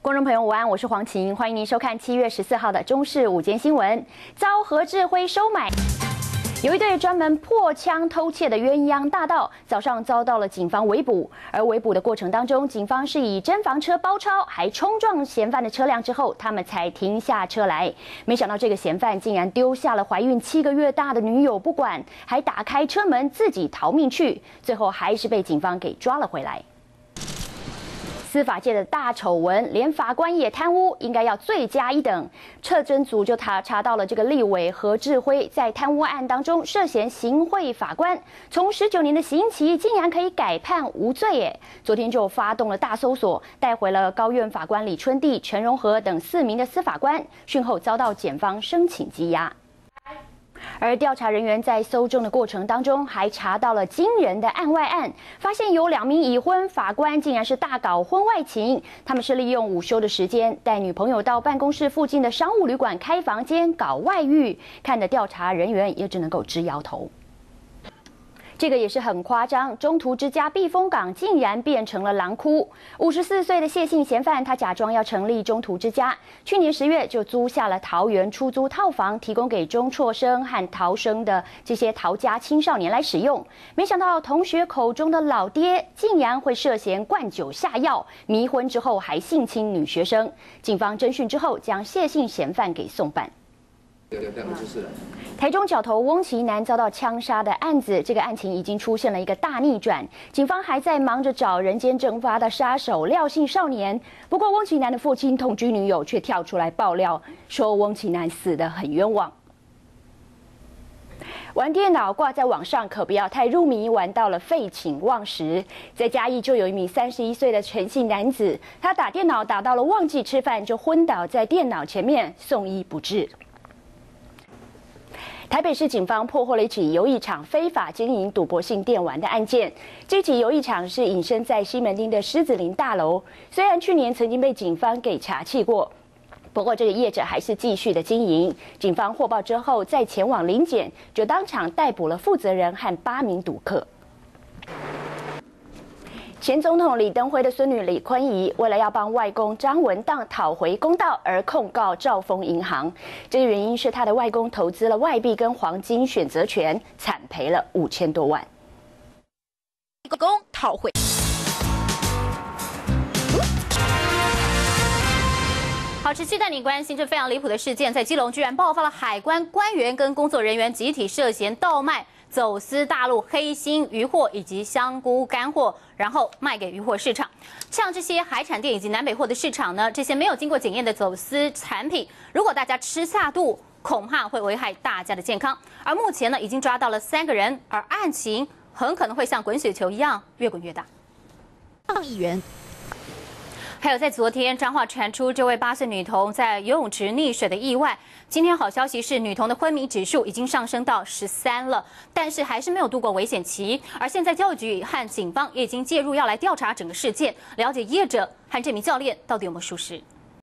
观众朋友午安，我是黄晴，欢迎您收看7月14号的中视午间新闻。遭何志辉收买。有一对专门破枪偷窃的鸳鸯大盗，早上遭到了警方围捕。而围捕的过程当中，警方是以侦防车包抄，还冲撞嫌犯的车辆之后，他们才停下车来。没想到这个嫌犯竟然丢下了怀孕7个月大的女友不管，还打开车门自己逃命去，最后还是被警方给抓了回来。 司法界的大丑闻，连法官也贪污，应该要罪加一等。特侦组就查到了这个立委何志辉在贪污案当中涉嫌行贿法官，从19年的刑期竟然可以改判无罪耶！昨天就发动了大搜索，带回了高院法官李春娣、陈荣和等4名的司法官，讯后遭到检方申请羁押。 而调查人员在搜证的过程当中，还查到了惊人的案外案，发现有2名已婚法官竟然是大搞婚外情。他们是利用午休的时间，带女朋友到办公室附近的商务旅馆开房间搞外遇，看的调查人员也只能够直摇头。 这个也是很夸张，中途之家避风港竟然变成了狼窟。54岁的谢姓嫌犯，他假装要成立中途之家，去年10月就租下了桃园出租套房，提供给中辍生和逃生的这些逃家青少年来使用。没想到同学口中的老爹，竟然会涉嫌灌酒下药、迷昏之后还性侵女学生。警方侦讯之后，将谢姓嫌犯给送办。 台中角头翁奇男遭到枪杀的案子，这个案情已经出现了一个大逆转，警方还在忙着找人间蒸发的杀手廖姓少年。不过，翁奇男的父亲同居女友却跳出来爆料，说翁奇男死得很冤枉。玩电脑挂在网上可不要太入迷，玩到了废寝忘食。在嘉义就有一名31岁的陈姓男子，他打电脑打到了忘记吃饭，就昏倒在电脑前面，送医不治。 台北市警方破获了一起游艺场非法经营赌博性电玩的案件。这起游艺场是隐身在西门町的狮子林大楼，虽然去年曾经被警方给查缉过，不过这个业者还是继续的经营。警方获报之后，再前往临检，就当场逮捕了负责人和8名赌客。 前总统李登辉的孙女李坤仪，为了要帮外公张文荡讨回公道而控告兆丰银行。这个原因是他的外公投资了外币跟黄金选择权，惨赔了5000多万。公讨回。好，持续带你关心这非常离谱的事件，在基隆居然爆发了海关官员跟工作人员集体涉嫌倒卖。 走私大陆黑心渔货以及香菇干货，然后卖给渔货市场。像这些海产店以及南北货的市场呢，这些没有经过检验的走私产品，如果大家吃下肚，恐怕会危害大家的健康。而目前呢，已经抓到了3个人，而案情很可能会像滚雪球一样越滚越大。上亿元。 还有，在昨天彰化传出这位8岁女童在游泳池溺水的意外。今天好消息是，女童的昏迷指数已经上升到13了，但是还是没有度过危险期。而现在教育局和警方也已经介入，要来调查整个事件，了解业者和这名教练到底有没有疏失。